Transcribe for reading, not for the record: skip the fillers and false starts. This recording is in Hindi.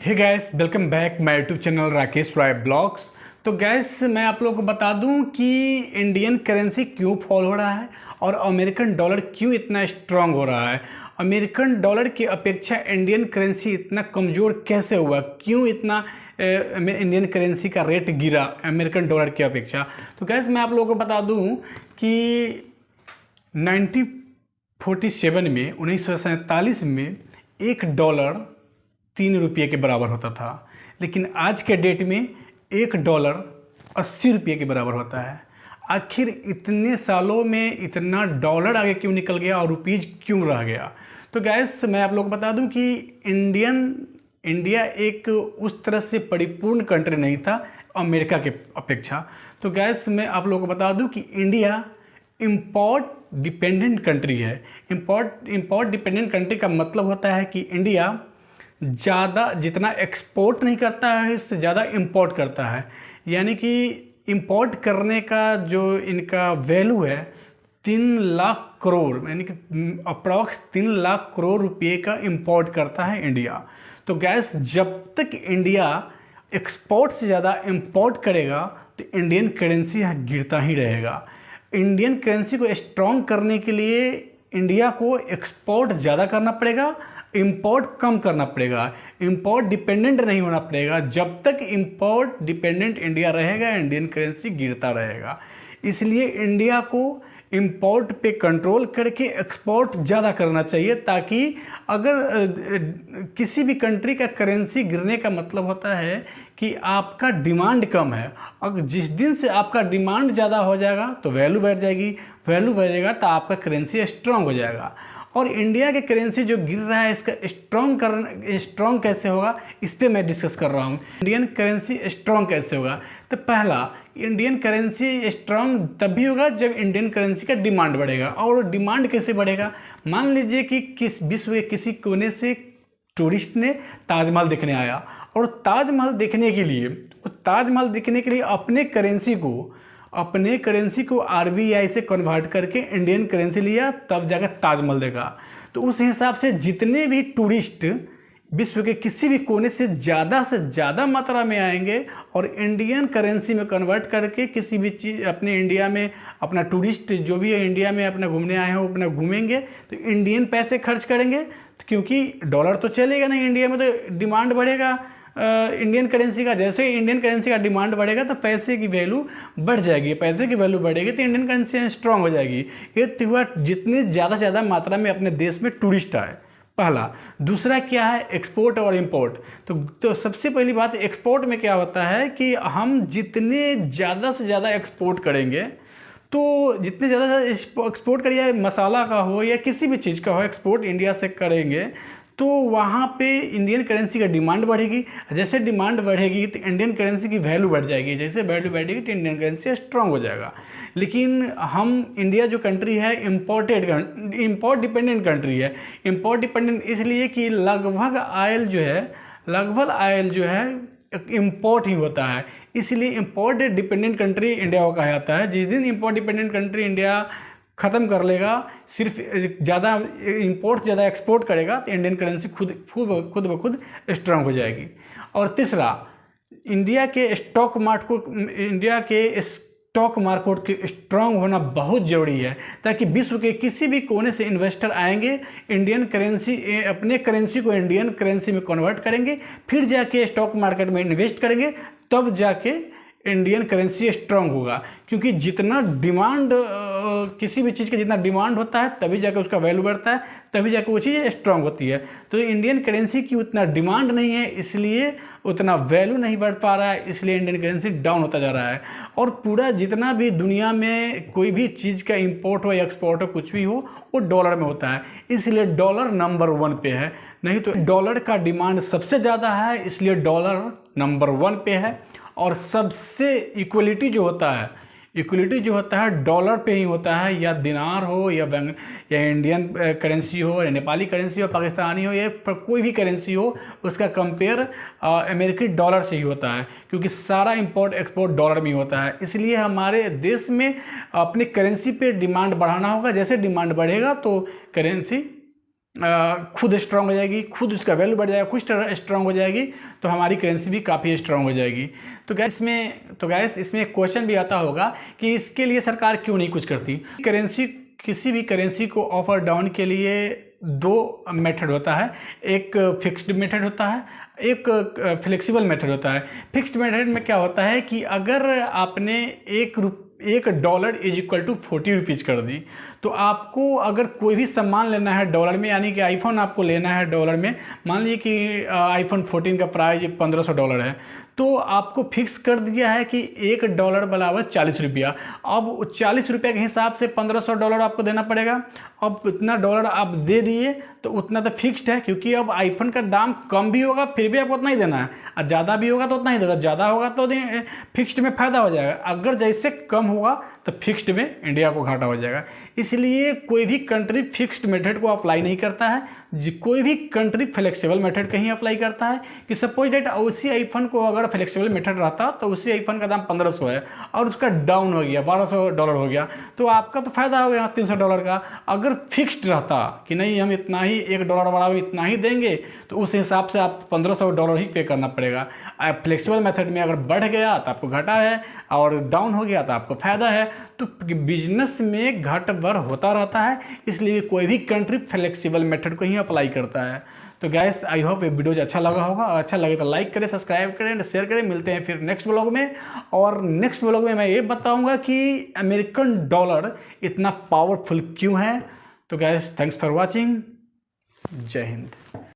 Hey guys, welcome back my YouTube channel Rakesh Roy vlogs. तो गैस, मैं आप लोगों को बता दूं कि इंडियन करेंसी क्यों फॉल हो रहा है और अमेरिकन डॉलर क्यों इतना स्ट्रांग हो रहा है। अमेरिकन डॉलर की अपेक्षा इंडियन करेंसी इतना कमज़ोर कैसे हुआ, क्यों इतना इंडियन करेंसी का रेट गिरा अमेरिकन डॉलर की अपेक्षा। तो गैस, मैं आप लोगों को बता दूं कि 1947 में 1947 में $1 3 रुपये के बराबर होता था, लेकिन आज के डेट में $1 80 रुपये के बराबर होता है। आखिर इतने सालों में इतना डॉलर आगे क्यों निकल गया और रुपीज़ क्यों रह गया। तो गैस, मैं आप लोग को बता दूं कि इंडिया एक उस तरह से परिपूर्ण कंट्री नहीं था अमेरिका के अपेक्षा। तो गैस, मैं आप लोगों को बता दूं कि इंडिया इम्पोर्ट डिपेंडेंट कंट्री है। इम्पोर्ट डिपेंडेंट कंट्री का मतलब होता है कि इंडिया ज़्यादा जितना एक्सपोर्ट नहीं करता है उससे ज़्यादा इंपोर्ट करता है। यानी कि इंपोर्ट करने का जो इनका वैल्यू है 3 लाख करोड़, यानी कि अप्रॉक्स 3 लाख करोड़ रुपये का इंपोर्ट करता है इंडिया। तो गैस, जब तक इंडिया एक्सपोर्ट से ज़्यादा इंपोर्ट करेगा तो इंडियन करेंसी गिरता ही रहेगा। इंडियन करेंसी को स्ट्रॉन्ग करने के लिए इंडिया को एक्सपोर्ट ज़्यादा करना पड़ेगा, इंपोर्ट कम करना पड़ेगा, इंपोर्ट डिपेंडेंट नहीं होना पड़ेगा। जब तक इंपोर्ट डिपेंडेंट इंडिया रहेगा इंडियन करेंसी गिरता रहेगा। इसलिए इंडिया को इंपोर्ट पे कंट्रोल करके एक्सपोर्ट ज़्यादा करना चाहिए, ताकि अगर किसी भी कंट्री का करेंसी गिरने का मतलब होता है कि आपका डिमांड कम है। अगर जिस दिन से आपका डिमांड ज़्यादा हो जाएगा तो वैल्यू बढ़ जाएगी, वैल्यू बढ़ेगा तो आपका करेंसी स्ट्रांग हो जाएगा। और इंडिया के करेंसी जो गिर रहा है इसका स्ट्रॉन्ग कैसे होगा, इस पर मैं डिस्कस कर रहा हूँ। इंडियन करेंसी स्ट्रॉन्ग कैसे होगा? तो पहला, इंडियन करेंसी स्ट्रॉन्ग तभी होगा जब इंडियन करेंसी का डिमांड बढ़ेगा। और डिमांड कैसे बढ़ेगा? मान लीजिए कि विश्व के किसी कोने से टूरिस्ट ने ताजमहल देखने आया और ताजमहल देखने के लिए अपने करेंसी को आरबीआई से कन्वर्ट करके इंडियन करेंसी लिया, तब जाकर ताजमहल देखा। तो उस हिसाब से जितने भी टूरिस्ट विश्व के किसी भी कोने से ज़्यादा मात्रा में आएंगे और इंडियन करेंसी में कन्वर्ट करके किसी भी चीज़ अपने इंडिया में अपना टूरिस्ट जो भी है इंडिया में अपना घूमने आए हैं वो अपना घूमेंगे तो इंडियन पैसे खर्च करेंगे, तो क्योंकि डॉलर तो चलेगा नहीं इंडिया में, तो डिमांड बढ़ेगा इंडियन करेंसी का। जैसे इंडियन करेंसी का डिमांड बढ़ेगा तो पैसे की वैल्यू बढ़ जाएगी, पैसे की वैल्यू बढ़ेगी तो इंडियन करेंसी स्ट्रांग हो जाएगी। ये तो हुआ जितनी ज़्यादा मात्रा में अपने देश में टूरिस्ट आए, पहला। दूसरा क्या है? एक्सपोर्ट और इंपोर्ट। तो सबसे पहली बात, एक्सपोर्ट में क्या होता है कि हम जितने ज़्यादा से ज़्यादा एक्सपोर्ट करेंगे, तो जितने ज़्यादा एक्सपोर्ट करिए, मसाला का हो या किसी भी चीज़ का हो, एक्सपोर्ट इंडिया से करेंगे तो वहाँ पे इंडियन करेंसी का डिमांड बढ़ेगी। जैसे डिमांड बढ़ेगी तो इंडियन करेंसी की वैल्यू बढ़ जाएगी, जैसे वैल्यू बढ़ेगी तो इंडियन करेंसी स्ट्रांग हो जाएगा। लेकिन इंडिया जो कंट्री है इंपोर्ट डिपेंडेंट कंट्री है। इंपोर्ट डिपेंडेंट इसलिए कि लगभग आयल जो है इंपोर्ट ही होता है, इसलिए इंपोर्ट डिपेंडेंट कंट्री इंडिया को कहा जाता है। जिस दिन इंपोर्ट डिपेंडेंट कंट्री इंडिया ख़त्म कर लेगा, सिर्फ ज़्यादा इंपोर्ट ज़्यादा एक्सपोर्ट करेगा तो इंडियन करेंसी खुद ब खुद स्ट्रांग हो जाएगी। और तीसरा, इंडिया के स्टॉक मार्केट के स्ट्रांग होना बहुत ज़रूरी है, ताकि विश्व के किसी भी कोने से इन्वेस्टर आएंगे, अपने करेंसी को इंडियन करेंसी में कन्वर्ट करेंगे, फिर जाके स्टॉक मार्केट में इन्वेस्ट करेंगे, तब जाके इंडियन करेंसी स्ट्रांग होगा। क्योंकि जितना डिमांड किसी भी चीज़ का जितना डिमांड होता है तभी जाकर उसका वैल्यू बढ़ता है, तभी जाकर वो चीज़ स्ट्रांग होती है। तो इंडियन करेंसी की उतना डिमांड नहीं है, इसलिए उतना वैल्यू नहीं बढ़ पा रहा है, इसलिए इंडियन करेंसी डाउन होता जा रहा है। और पूरा जितना भी दुनिया में कोई भी चीज़ का इंपोर्ट हो या एक्सपोर्ट हो, कुछ भी हो, वो डॉलर में होता है, इसलिए डॉलर नंबर 1 पे है। नहीं तो डॉलर का डिमांड सबसे ज़्यादा है, इसलिए डॉलर नंबर 1 पे है। और सबसे इक्वलिटी जो होता है डॉलर पे ही होता है, या दिनार हो या इंडियन करेंसी हो या नेपाली करेंसी हो, पाकिस्तानी हो या कोई भी करेंसी हो, उसका कंपेयर अमेरिकी डॉलर से ही होता है, क्योंकि सारा इंपोर्ट एक्सपोर्ट डॉलर में ही होता है। इसलिए हमारे देश में अपनी करेंसी पे डिमांड बढ़ाना होगा। जैसे डिमांड बढ़ेगा तो करेंसी खुद स्ट्रांग हो जाएगी, खुद उसका वैल्यू बढ़ जाएगा, खुद स्ट्रांग हो जाएगी, तो हमारी करेंसी भी काफ़ी स्ट्रांग हो जाएगी। तो गैस इसमें एक क्वेश्चन भी आता होगा कि इसके लिए सरकार क्यों नहीं कुछ करती। किसी भी करेंसी को अप और डाउन के लिए दो मेथड होता है, एक फिक्स्ड मेथड होता है, एक फ्लेक्सिबल मेथड होता है। फिक्स्ड मेथड में क्या होता है कि अगर आपने $1 इज इक्वल टू 40 रुपीज़ कर दी, तो आपको अगर कोई भी सामान लेना है डॉलर में, यानी कि आईफोन आपको लेना है डॉलर में, मान लीजिए कि आईफोन 14 का प्राइस $1500 है, तो आपको फिक्स कर दिया है कि $1 बराबर 40 रुपया। अब 40 रुपये के हिसाब से $1500 आपको देना पड़ेगा। अब इतना डॉलर आप दे दिए तो उतना तो फिक्स्ड है, क्योंकि अब आईफोन का दाम कम भी होगा फिर भी आपको उतना ही देना है, और ज़्यादा भी होगा तो उतना ही देगा, ज़्यादा होगा तो फिक्स्ड में फ़ायदा हो जाएगा, अगर जैसे कम होगा तो फिक्स्ड में इंडिया को घाटा हो जाएगा। इसलिए कोई भी कंट्री फिक्स्ड मेथड को अप्लाई नहीं करता है, कोई भी कंट्री फ्लेक्सिबल मेथड कहीं अप्लाई करता है। कि सपोज डेट उसी आईफोन को अगर फ्लेक्सिबल मेथड रहता तो उसी आईफोन का दाम 1500 है और उसका डाउन हो गया $1200 हो गया, तो आपका तो फायदा हो गया $300 का। अगर फिक्स्ड रहता कि नहीं हम इतना ही $1 बराबर इतना ही देंगे, तो उस हिसाब से आप $1500 ही पे करना पड़ेगा। फ्लेक्सिबल मेथड में अगर बढ़ गया तो आपको घाटा है, और डाउन हो गया तो आपको फायदा है। तो बिजनेस में घट बढ़ होता रहता है, इसलिए कोई भी कंट्री फ्लेक्सिबल मेथड को ही अप्लाई करता है। तो गैस आई होप ये वीडियो अच्छा लगा होगा, और अच्छा लगे तो लाइक करें, सब्सक्राइब करें एंड शेयर करें। मिलते हैं फिर नेक्स्ट ब्लॉग में, और नेक्स्ट ब्लॉग में मैं ये बताऊंगा कि अमेरिकन डॉलर इतना पावरफुल क्यों है। तो गैस थैंक्स फॉर वॉचिंग, जय हिंद।